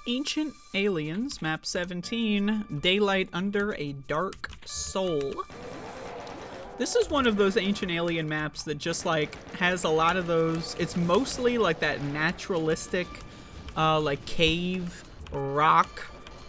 Ancient Aliens, map 17, Daylight Under a Dark Soul. This is one of those Ancient Alien maps that just, like, has a lot of those. It's mostly, like, that naturalistic, like, cave, rock,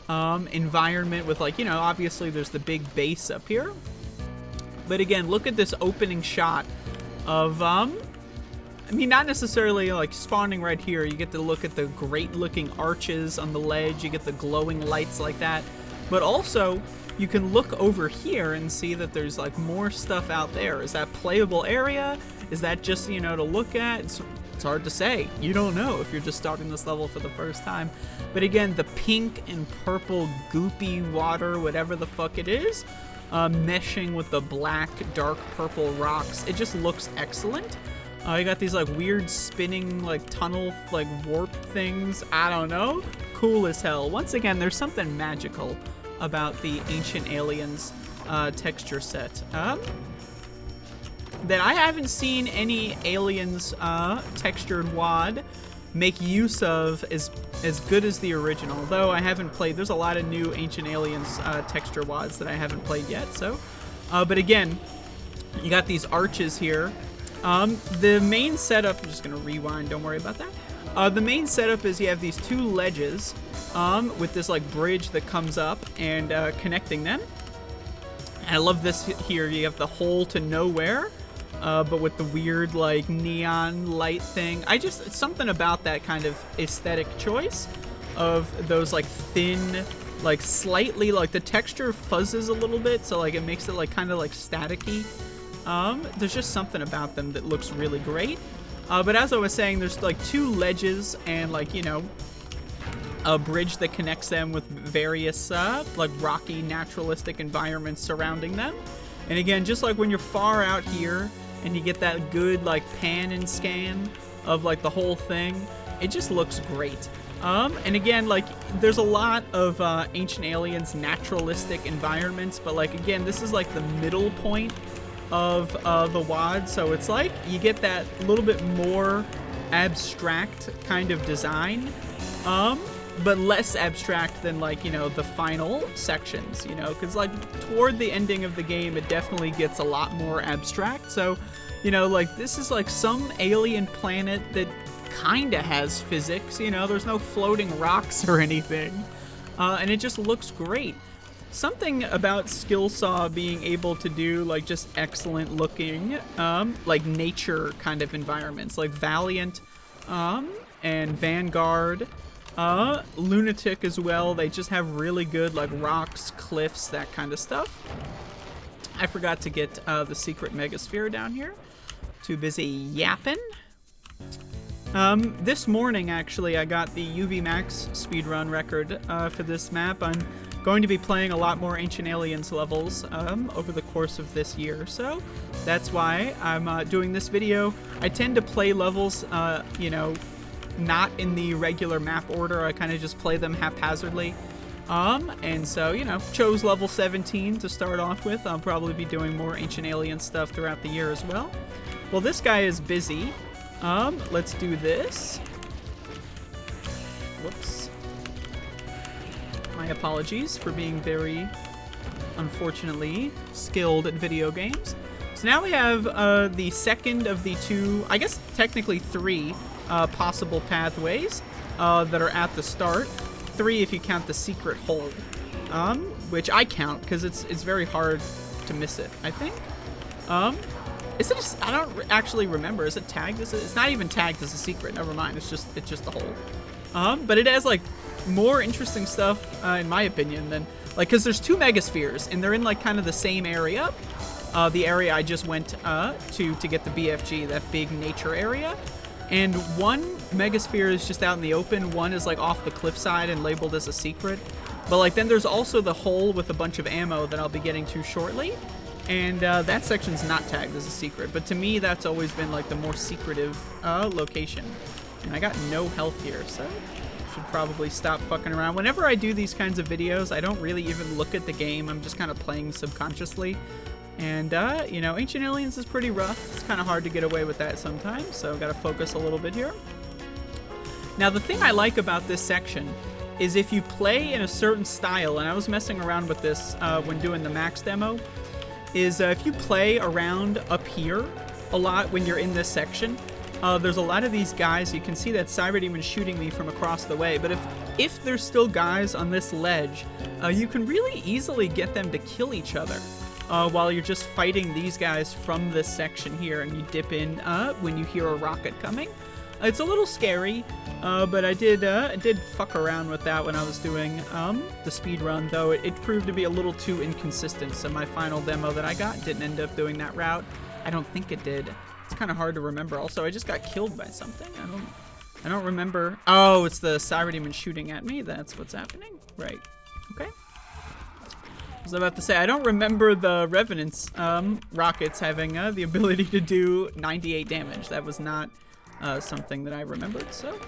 environment with, like, you know, obviously there's the big base up here. But again, look at this opening shot of, I mean, not necessarily, like, spawning right here. You get to look at the great-looking arches on the ledge. You get the glowing lights like that. But also, you can look over here and see that there's, like, more stuff out there. Is that playable area? Is that just, you know, to look at? It's hard to say. You don't know if you're just starting this level for the first time. But again, the pink and purple goopy water, whatever the fuck it is, meshing with the black, dark purple rocks. It just looks excellent. You got these, like, weird spinning, like, tunnel, like, warp things. I don't know. Cool as hell. Once again, there's something magical about the Ancient Aliens texture set. That I haven't seen any Aliens textured WAD make use of as good as the original. Though I haven't played, there's a lot of new Ancient Aliens texture WADs that I haven't played yet. So, but again, you got these arches here. The main setup, I'm just gonna rewind, don't worry about that. The main setup is you have these two ledges with this, like, bridge that comes up and connecting them. And I love this here. You have the hole to nowhere, but with the weird, like, neon light thing. It's something about that kind of aesthetic choice of those, like, thin, like, slightly, like, the texture fuzzes a little bit, so, like, it makes it, like, kind of, like, staticky. There's just something about them that looks really great. But as I was saying, there's, like, two ledges and, like, you know, a bridge that connects them with various, like, rocky, naturalistic environments surrounding them. And again, just like when you're far out here and you get that good, like, pan and scan of, like, the whole thing, it just looks great. And again, like, there's a lot of Ancient Aliens naturalistic environments, but, like, again, this is, like, the middle point of the WAD, so it's like you get that little bit more abstract kind of design, but less abstract than, like, you know, the final sections, you know, because, like, toward the ending of the game it definitely gets a lot more abstract. So, you know, like, this is like some alien planet that kind of has physics, you know, there's no floating rocks or anything, and it just looks great. Something about skillsaw being able to do, like, just excellent looking, like, nature kind of environments, like Valiant, and Vanguard, Lunatic as well. They just have really good, like, rocks, cliffs, that kind of stuff. I forgot to get the secret megasphere down here. Too busy yapping. This morning, actually, I got the UV Max speedrun record for this map. I'm going to be playing a lot more Ancient Aliens levels over the course of this year, so that's why I'm doing this video. I tend to play levels, you know, not in the regular map order. I kind of just play them haphazardly, and so, you know, chose level 17 to start off with. I'll probably be doing more Ancient Alien stuff throughout the year as well. Well, this guy is busy. Let's do this. Whoops. My apologies for being very, unfortunately, skilled at video games. So now we have the second of the two, I guess technically three, possible pathways that are at the start. 3 if you count the secret hole, which I count because it's very hard to miss it, I think. Is it just, I don't actually remember. Is it tagged as it's not even tagged as a secret. Never mind. It's just the hole. But it has, like, more interesting stuff, in my opinion, than, like, because there's 2 megaspheres and they're in, like, kind of the same area. The area I just went to get the BFG, that big nature area. And one megasphere is just out in the open. One is, like, off the cliffside and labeled as a secret. But, like, then there's also the hole with a bunch of ammo that I'll be getting to shortly. And that section's not tagged as a secret, but to me that's always been, like, the more secretive location. And I got no health here, so should probably stop fucking around. Whenever I do these kinds of videos, I don't really even look at the game. I'm just kind of playing subconsciously. And, you know, Ancient Aliens is pretty rough. It's kind of hard to get away with that sometimes, so gotta focus a little bit here. Now, the thing I like about this section is if you play in a certain style, and I was messing around with this when doing the Max demo, is if you play around up here a lot when you're in this section, there's a lot of these guys. You can see that Cyber Demon shooting me from across the way, but if there's still guys on this ledge, you can really easily get them to kill each other while you're just fighting these guys from this section here, and you dip in when you hear a rocket coming. It's a little scary, but I did fuck around with that when I was doing the speed run, though it proved to be a little too inconsistent, so my final demo that I got didn't end up doing that route. I don't think it did. It's kind of hard to remember. Also, I just got killed by something. I don't remember. Oh, it's the Cyber Demon shooting at me. That's what's happening. Right. Okay. I was about to say, I don't remember the Revenant's rockets having the ability to do 98 damage. That was not something that I remembered, so.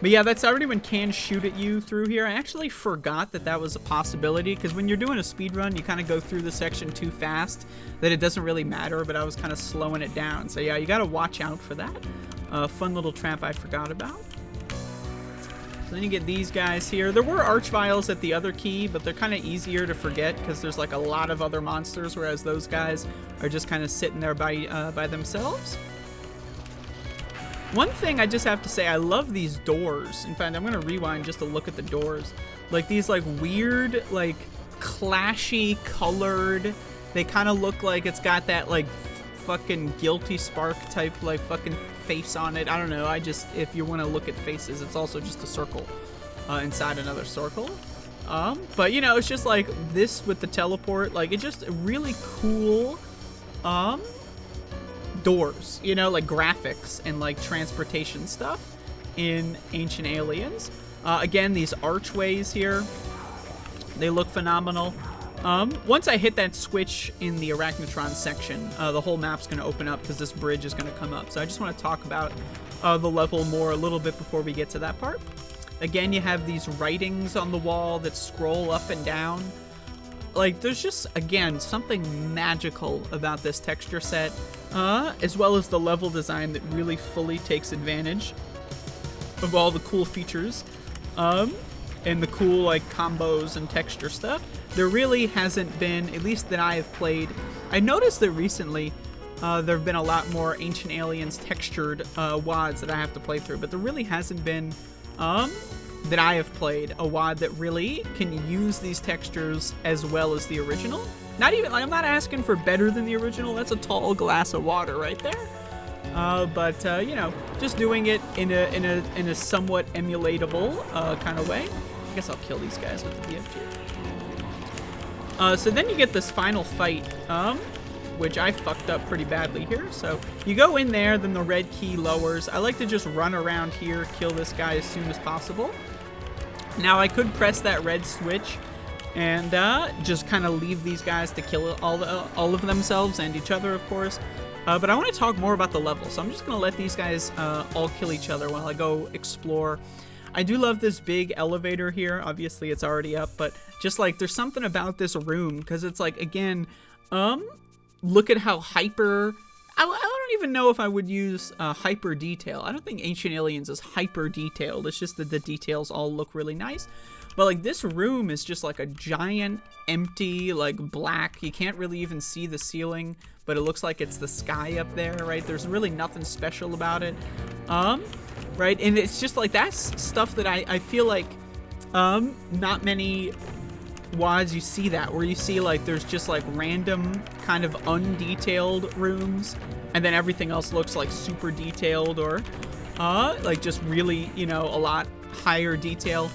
But yeah, that Cyber Demon can shoot at you through here. I actually forgot that that was a possibility, because when you're doing a speed run, you kind of go through the section too fast that it doesn't really matter, but I was kind of slowing it down. So yeah, you got to watch out for that. Fun little trap I forgot about. So then you get these guys here. There were Archviles at the other key, but they're kind of easier to forget because there's like a lot of other monsters, whereas those guys are just kind of sitting there by themselves. One thing I just have to say, I love these doors. In fact, I'm going to rewind just to look at the doors. Like these like weird, like clashy colored, they kind of look like it's got that like fucking Guilty Spark type like fucking face on it. I don't know. If you want to look at faces, it's also just a circle inside another circle. But you know, it's just like this with the teleport. Like it's just really cool doors, you know, like graphics and like transportation stuff in Ancient Aliens. Again, these archways here, they look phenomenal. Once I hit that switch in the Arachnotron section, the whole map's going to open up because this bridge is going to come up. So I just want to talk about the level more a little bit before we get to that part. Again, you have these writings on the wall that scroll up and down. Like, there's just, again, something magical about this texture set, as well as the level design that really fully takes advantage of all the cool features, and the cool, like, combos and texture stuff. There really hasn't been, at least that I have played. I noticed that recently there have been a lot more Ancient Aliens textured WADs that I have to play through, but there really hasn't been that I have played a WAD that really can use these textures as well as the original. Not even, like, I'm not asking for better than the original. That's a tall glass of water right there. But you know, just doing it in a somewhat emulatable kind of way. I guess I'll kill these guys with the BFG. So then you get this final fight, which I fucked up pretty badly here. So you go in there, then the red key lowers. I like to just run around here, kill this guy as soon as possible. Now I could press that red switch and just kind of leave these guys to kill all of themselves and each other, of course. But I want to talk more about the level, so I'm just going to let these guys all kill each other while I go explore. I do love this big elevator here. Obviously, it's already up, but just like there's something about this room because it's like, again, look at how hyper... I don't even know if I would use hyper detail. I don't think Ancient Aliens is hyper detailed. It's just that the details all look really nice. But like this room is just like a giant, empty, like black. You can't really even see the ceiling, but it looks like it's the sky up there, right? There's really nothing special about it, right? And it's just like that's stuff that I feel like not many WADs you see that, where you see like there's just like random kind of undetailed rooms and then everything else looks like super detailed or like just really, you know, a lot higher detail.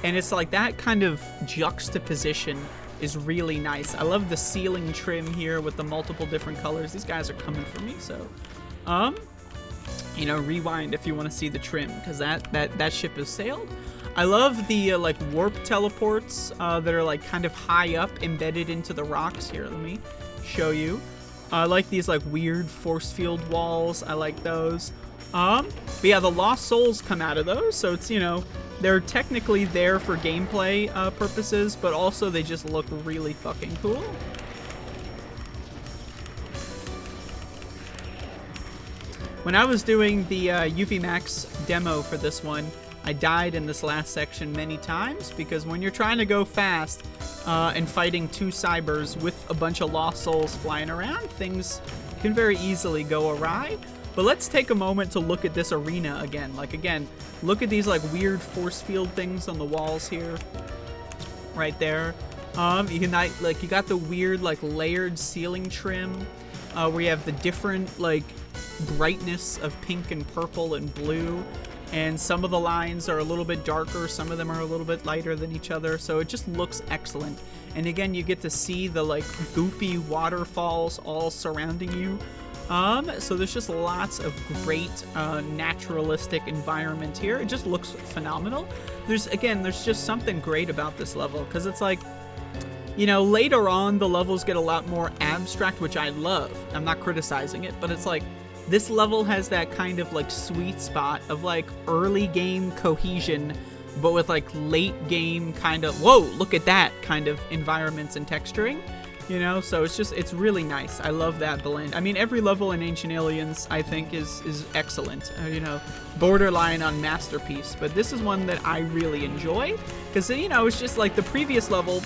And it's like that kind of juxtaposition is really nice. I love the ceiling trim here with the multiple different colors. These guys are coming for me, so you know, rewind if you want to see the trim, because that ship has sailed. I love the like warp teleports that are like kind of high up, embedded into the rocks here. Let me show you. I like these like weird force field walls. I like those. But yeah, the lost souls come out of those, so it's, you know, they're technically there for gameplay purposes, but also they just look really fucking cool. When I was doing the UV Max demo for this one, I died in this last section many times because when you're trying to go fast and fighting 2 cybers with a bunch of lost souls flying around, things can very easily go awry. But let's take a moment to look at this arena again. Like, again, look at these like weird force field things on the walls here, right there. You can like, you got the weird like layered ceiling trim where you have the different like brightness of pink and purple and blue. And some of the lines are a little bit darker, some of them are a little bit lighter than each other, so it just looks excellent. And again, you get to see the like goopy waterfalls all surrounding you. So there's just lots of great naturalistic environment here. It just looks phenomenal. There's just something great about this level, because it's like, you know, later on the levels get a lot more abstract, which I love. I'm not criticizing it, but it's like, this level has that kind of like sweet spot of like early game cohesion, but with like late game kind of, whoa, look at that kind of environments and texturing, you know? So it's really nice. I love that blend. I mean, every level in Ancient Aliens I think is excellent, you know, borderline on masterpiece, but this is one that I really enjoy because, you know, it's just like the previous level,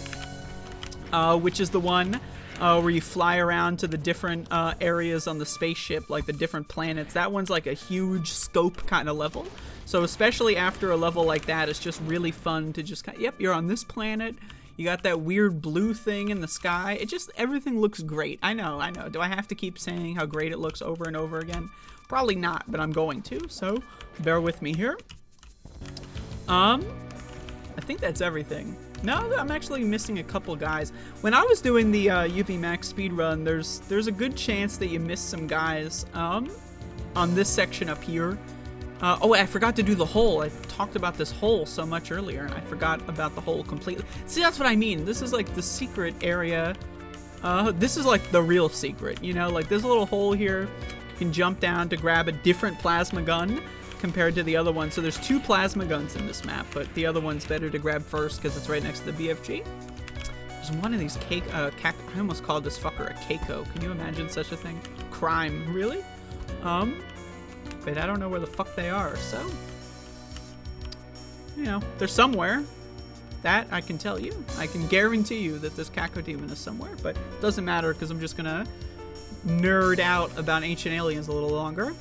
which is the one where you fly around to the different areas on the spaceship, like the different planets. That one's like a huge scope kind of level. So especially after a level like that, it's just really fun to just yep, you're on this planet. You got that weird blue thing in the sky. It just, everything looks great. I know. Do I have to keep saying how great it looks over and over again? Probably not, but I'm going to, so bear with me here. I think that's everything. No, I'm actually missing a couple guys. When I was doing the UV Max speedrun, there's a good chance that you missed some guys on this section up here. Oh, I forgot to do the hole. I talked about this hole so much earlier, and I forgot about the hole completely. See, that's what I mean. This is like the secret area. This is like the real secret, you know? Like, there's a little hole here. You can jump down to grab a different plasma gun compared to the other one. So there's 2 plasma guns in this map, but the other one's better to grab first because it's right next to the BFG. There's one of these I almost called this fucker a Keiko. Can you imagine such a thing? Crime, really? But I don't know where the fuck they are, so, you know, they're somewhere. That I can tell you. I can guarantee you that this Cacodemon is somewhere, but it doesn't matter because I'm just gonna nerd out about Ancient Aliens a little longer.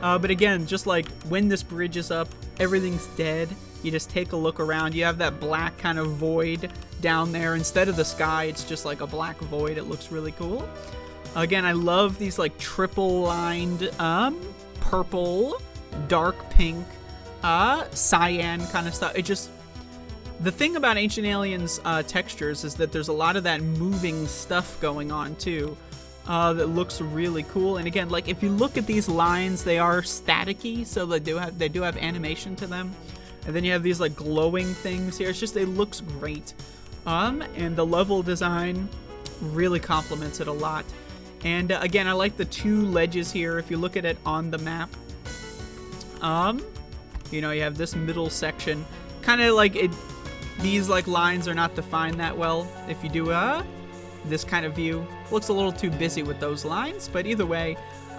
But again, just like when this bridge is up, everything's dead. You just take a look around. You have that black kind of void down there. Instead of the sky, it's just like a black void. It looks really cool. Again, I love these like triple lined purple, dark pink, cyan kind of stuff. It just, the thing about Ancient Aliens textures is that there's a lot of that moving stuff going on too. That looks really cool. And again, like if you look at these lines, they are staticky, so they do have animation to them. And then you have these like glowing things here. It's just, it looks great. And the level design really complements it a lot. And again, I like the 2 ledges here. If you look at it on the map, you know, you have this middle section, kind of like it. These like lines are not defined that well. If you do this kind of view, looks a little too busy with those lines, but either way,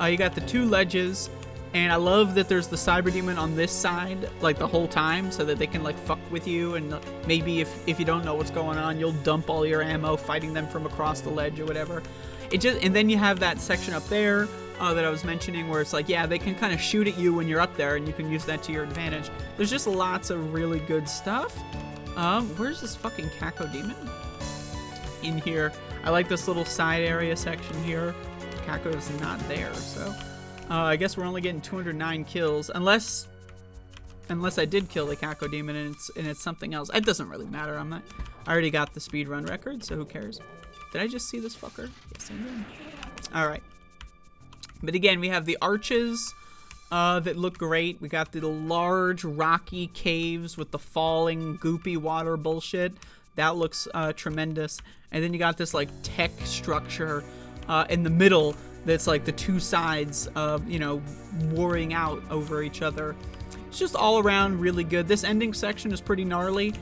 you got the 2 ledges, and I love that there's the Cyberdemon on this side like the whole time, so that they can like fuck with you, and maybe if you don't know what's going on, you'll dump all your ammo fighting them from across the ledge or whatever. And then you have that section up there that I was mentioning where it's like, yeah, they can kind of shoot at you when you're up there, and you can use that to your advantage. There's just lots of really good stuff. Where's this fucking Cacodemon? In here. I like this little side area section here. Caco is not there, so I guess we're only getting 209 kills, unless I did kill the Cacodemon and it's something else. It doesn't really matter. I already got the speedrun record, so who cares? Did I just see this fucker? Yes, I did. All right. But again, we have the arches that look great. We got the large rocky caves with the falling goopy water bullshit. That looks tremendous. And then you got this like tech structure in the middle that's like the 2 sides, you know, warring out over each other. It's just all around really good. This ending section is pretty gnarly.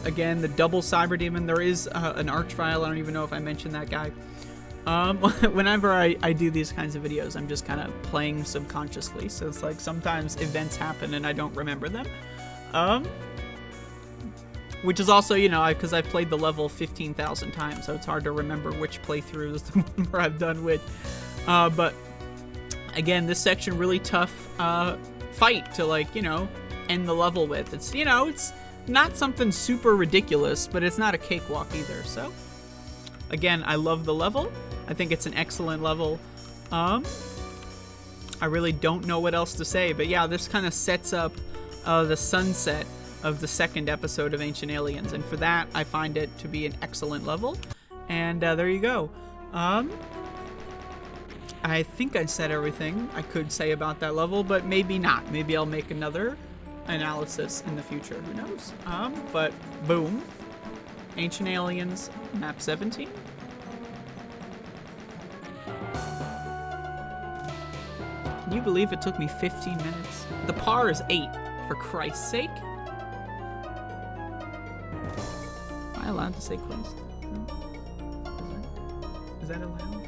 Again, the double Cyberdemon. There is an Archvile. I don't even know if I mentioned that guy. Whenever I do these kinds of videos, I'm just kind of playing subconsciously. So it's like sometimes events happen and I don't remember them. Which is also, you know, because I've played the level 15,000 times, so it's hard to remember which playthrough is the one where I've done which. But again, this section really tough fight to, like, you know, end the level with. It's, you know, it's not something super ridiculous, but it's not a cakewalk either. So again, I love the level. I think it's an excellent level. I really don't know what else to say, but yeah, this kind of sets up the sunset of the second episode of Ancient Aliens, and for that I find it to be an excellent level. And there you go. I think I said everything I could say about that level, but maybe not. Maybe I'll make another analysis in the future. Who knows? But boom. Ancient Aliens, map 17. Can you believe it took me 15 minutes? The par is 8, for Christ's sake. Am I allowed to say quest? Is that allowed?